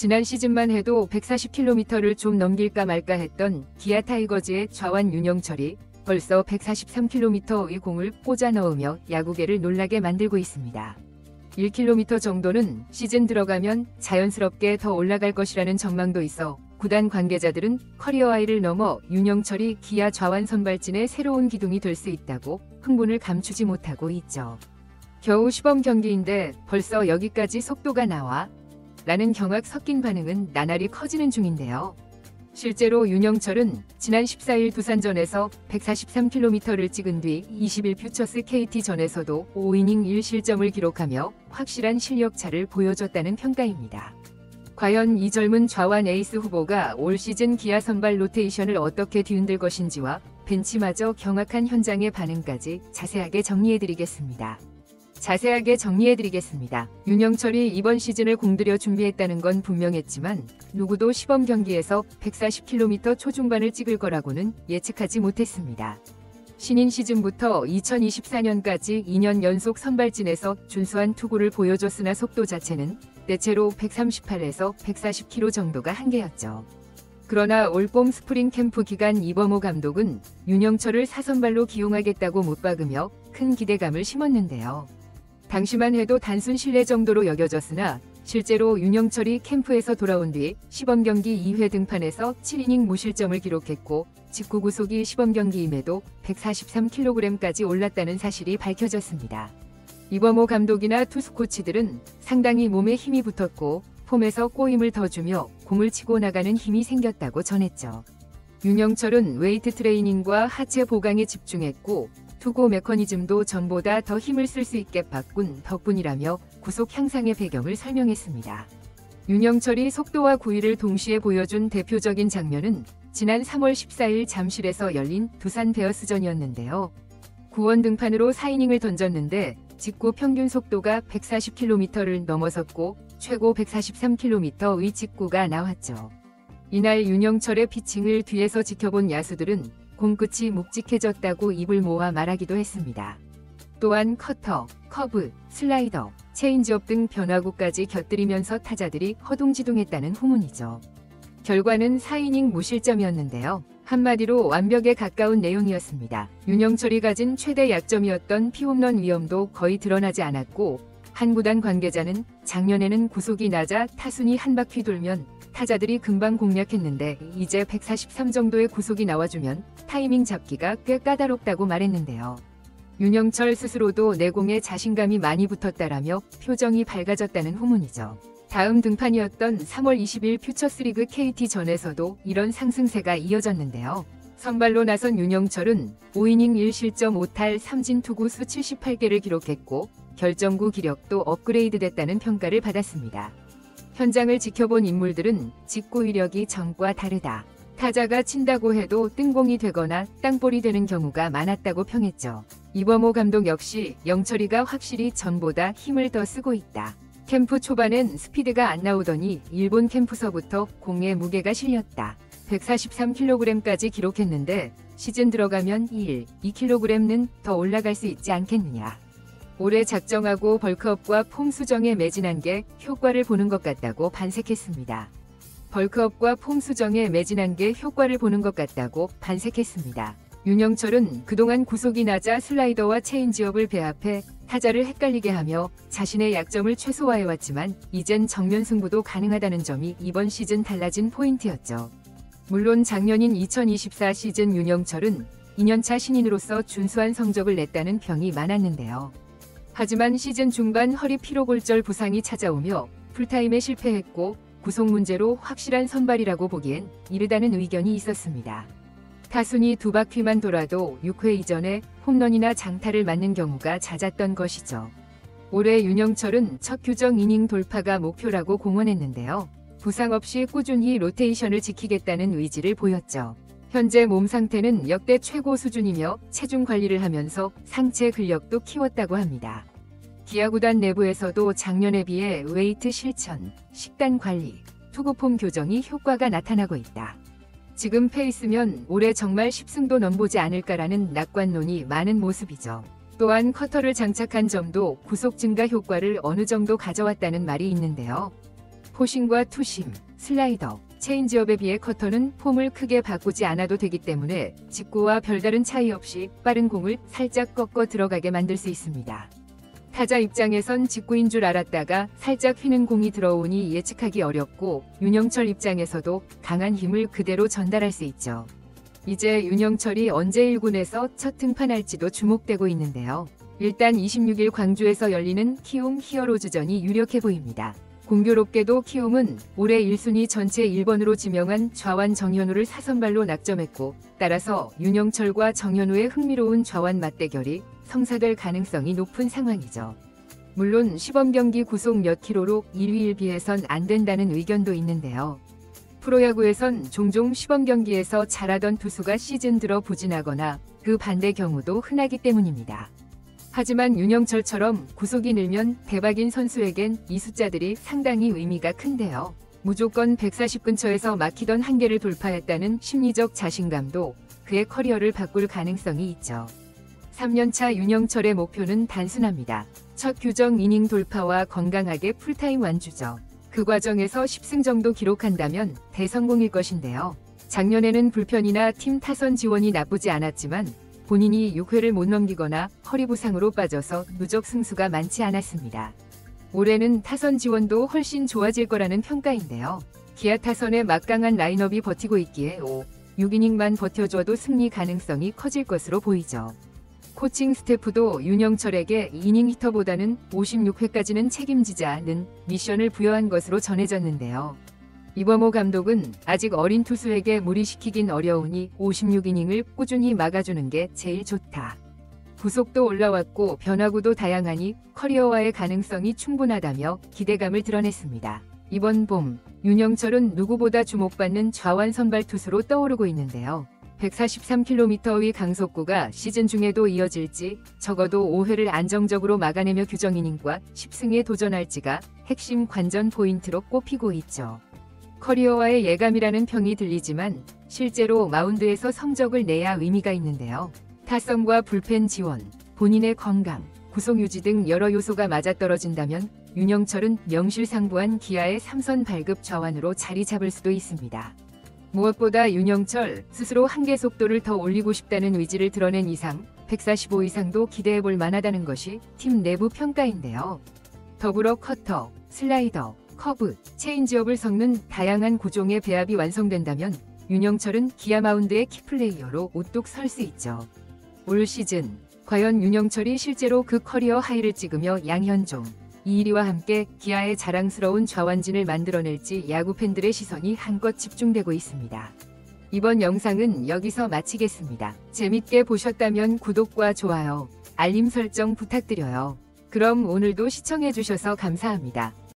지난 시즌만 해도 140km를 좀 넘길까 말까 했던 기아 타이거즈의 좌완 윤영철이 벌써 143km의 공을 꽂아 넣으며 야구계를 놀라게 만들고 있습니다. 1km 정도는 시즌 들어가면 자연스럽게 더 올라갈 것이라는 전망도 있어 구단 관계자들은 커리어 하이를 넘어 윤영철이 기아 좌완 선발진의 새로운 기둥이 될 수 있다고 흥분을 감추지 못하고 있죠. 겨우 시범 경기인데 벌써 여기까지 속도가 나와? 라는 경악 섞인 반응은 나날이 커지는 중인데요. 실제로 윤영철은 지난 14일 두산전에서 143km를 찍은 뒤 21 퓨처스 KT전에서도 5이닝 1실점을 기록하며 확실한 실력차를 보여줬다는 평가입니다. 과연 이 젊은 좌완 에이스 후보가 올 시즌 기아 선발 로테이션을 어떻게 뒤흔들 것인지와 벤치마저 경악한 현장의 반응까지 자세하게 정리해드리겠습니다. 윤영철이 이번 시즌을 공들여 준비했다는 건 분명했지만 누구도 시범 경기에서 140km 초중반을 찍을 거라고는 예측하지 못했습니다. 신인 시즌부터 2024년까지 2년 연속 선발진에서 준수한 투구를 보여줬으나 속도 자체는 대체로 138에서 140km 정도가 한계였죠. 그러나 올봄 스프링 캠프 기간 이범호 감독은 윤영철을 사선발로 기용하겠다고 못 박으며 큰 기대감을 심었는데요. 당시만 해도 단순 신뢰 정도로 여겨졌으나 실제로 윤영철이 캠프에서 돌아온 뒤 시범 경기 2회 등판에서 7이닝 무실점을 기록했고 직구 구속이 시범 경기임에도 143kg까지 올랐다는 사실이 밝혀졌습니다. 이범호 감독이나 투수 코치들은 상당히 몸에 힘이 붙었고 폼에서 꼬임을 더 주며 공을 치고 나가는 힘이 생겼다고 전했죠. 윤영철은 웨이트 트레이닝과 하체 보강에 집중했고 투구 메커니즘도 전보다 더 힘을 쓸 수 있게 바꾼 덕분이라며 구속 향상의 배경을 설명했습니다. 윤영철이 속도와 구위를 동시에 보여준 대표적인 장면은 지난 3월 14일 잠실에서 열린 두산 베어스전이었는데요. 9원 등판으로 4이닝을 던졌는데 직구 평균 속도가 140km를 넘어섰고 최고 143km의 직구가 나왔죠. 이날 윤영철의 피칭을 뒤에서 지켜본 야수들은 공끝이 묵직해졌다고 입을 모아 말하기도 했습니다. 또한 커터, 커브, 슬라이더, 체인지업 등 변화구까지 곁들이면서 타자들이 허둥지둥했다는 후문이죠. 결과는 4이닝 무실점이었는데요. 한마디로 완벽에 가까운 내용이었습니다. 윤영철이 가진 최대 약점이었던 피홈런 위험도 거의 드러나지 않았고 한 구단 관계자는 작년에는 구속이 낮아 타순이 한 바퀴 돌면 타자들이 금방 공략했는데 이제 143 정도의 구속이 나와주면 타이밍 잡기가 꽤 까다롭다고 말했는데요. 윤영철 스스로도 내 공에 자신감이 많이 붙었다라며 표정이 밝아졌다는 후문이죠. 다음 등판이었던 3월 20일 퓨처스리그 KT전에서도 이런 상승세가 이어졌는데요. 선발로 나선 윤영철은 5이닝 1실점 5탈 3진 투구수 78개를 기록했고 결정구 기력도 업그레이드됐다는 평가를 받았습니다. 현장을 지켜본 인물들은 직구 위력이 전과 다르다. 타자가 친다고 해도 뜬공이 되거나 땅볼이 되는 경우가 많았다고 평했죠. 이범호 감독 역시 영철이가 확실히 전보다 힘을 더 쓰고 있다. 캠프 초반엔 스피드가 안 나오더니 일본 캠프서부터 공에 무게가 실렸다. 143kg까지 기록했는데 시즌 들어가면 2kg는 더 올라갈 수 있지 않겠느냐. 올해 작정하고 벌크업과 폼 수정에 매진한 게 효과를 보는 것 같다고 반색했습니다. 윤영철은 그동안 구속이 낮아 슬라이더와 체인지업을 배합해 타자를 헷갈리게 하며 자신의 약점을 최소화해왔지만 이젠 정면 승부도 가능하다는 점이 이번 시즌 달라진 포인트였죠. 물론 작년인 2024 시즌 윤영철은 2년차 신인으로서 준수한 성적을 냈다는 평이 많았는데요. 하지만 시즌 중반 허리 피로골절 부상이 찾아오며 풀타임에 실패했고 구속 문제로 확실한 선발이라고 보기엔 이르다는 의견이 있었습니다. 타순이 두 바퀴만 돌아도 6회 이전에 홈런이나 장타를 맞는 경우가 잦았던 것이죠. 올해 윤영철은 첫 규정 이닝 돌파가 목표라고 공언했는데요. 부상 없이 꾸준히 로테이션을 지키겠다는 의지를 보였죠. 현재 몸 상태는 역대 최고 수준이며 체중 관리를 하면서 상체 근력도 키웠다고 합니다. 기아 구단 내부에서도 작년에 비해 웨이트 실천, 식단 관리, 투구폼 교정이 효과가 나타나고 있다. 지금 페이스면 올해 정말 10승도 넘보지 않을까라는 낙관론이 많은 모습이죠. 또한 커터를 장착한 점도 구속 증가 효과를 어느 정도 가져왔다는 말이 있는데요. 포심과 투심, 슬라이더, 체인지업에 비해 커터는 폼을 크게 바꾸지 않아도 되기 때문에 직구와 별다른 차이 없이 빠른 공을 살짝 꺾어 들어가게 만들 수 있습니다. 타자 입장에선 직구인 줄 알았다가 살짝 휘는 공이 들어오니 예측하기 어렵고, 윤영철 입장에서도 강한 힘을 그대로 전달할 수 있죠. 이제 윤영철이 언제 1군에서 첫 등판할지도 주목되고 있는데요. 일단 26일 광주에서 열리는 키움 히어로즈전이 유력해 보입니다. 공교롭게도 키움은 올해 1순위 전체 1번으로 지명한 좌완 정현우를 사선발로 낙점했고, 따라서 윤영철과 정현우의 흥미로운 좌완 맞대결이 성사될 가능성이 높은 상황이죠. 물론 시범 경기 구속 몇 킬로로 1위 1비에선 안 된다는 의견도 있는데요. 프로야구에선 종종 시범 경기에서 잘하던 투수가 시즌 들어 부진하거나 그 반대 경우도 흔하기 때문입니다. 하지만 윤영철처럼 구속이 늘면 대박인 선수에겐 이 숫자들이 상당히 의미가 큰데요. 무조건 140 근처에서 막히던 한계를 돌파했다는 심리적 자신감도 그의 커리어를 바꿀 가능성이 있죠. 3년차 윤영철의 목표는 단순합니다. 첫 규정 이닝 돌파와 건강하게 풀타임 완주죠. 그 과정에서 10승 정도 기록한다면 대성공일 것인데요. 작년에는 불편이나 팀 타선 지원이 나쁘지 않았지만 본인이 6회를 못 넘기거나 허리 부상으로 빠져서 누적 승수가 많지 않았습니다. 올해는 타선 지원도 훨씬 좋아질 거라는 평가인데요. 기아 타선의 막강한 라인업이 버티고 있기에 6이닝만 버텨줘도 승리 가능성이 커질 것으로 보이죠. 코칭 스태프도 윤영철에게 이닝 히터보다는 56회까지는 책임지자는 미션을 부여한 것으로 전해졌는데요. 이범호 감독은 아직 어린 투수에게 무리시키긴 어려우니 56이닝을 꾸준히 막아주는 게 제일 좋다. 구속도 올라왔고 변화구도 다양하니 커리어와의 가능성이 충분하다며 기대감을 드러냈습니다. 이번 봄, 윤영철은 누구보다 주목받는 좌완 선발 투수로 떠오르고 있는데요. 143km의 강속구가 시즌 중에도 이어질지, 적어도 5회를 안정적으로 막아내며 규정 이닝과 10승에 도전할지가 핵심 관전 포인트로 꼽히고 있죠. 커리어와의 예감이라는 평이 들리지만 실제로 마운드에서 성적을 내야 의미가 있는데요. 타선과 불펜 지원, 본인의 건강, 구속 유지 등 여러 요소가 맞아떨어진다면 윤영철은 명실상부한 기아의 3선 발급 좌완으로 자리 잡을 수도 있습니다. 무엇보다 윤영철 스스로 한계 속도를 더 올리고 싶다는 의지를 드러낸 이상 145 이상도 기대해볼 만하다는 것이 팀 내부 평가인데요. 더불어 커터, 슬라이더, 커브, 체인지업을 섞는 다양한 구종의 배합이 완성된다면 윤영철은 기아 마운드의 키플레이어로 우뚝 설 수 있죠. 올 시즌 과연 윤영철이 실제로 그 커리어 하이를 찍으며 양현종, 이일이와 함께 기아의 자랑스러운 좌완진을 만들어낼지 야구 팬들의 시선이 한껏 집중되고 있습니다. 이번 영상은 여기서 마치겠습니다. 재밌게 보셨다면 구독과 좋아요, 알림 설정 부탁드려요. 그럼 오늘도 시청해주셔서 감사합니다.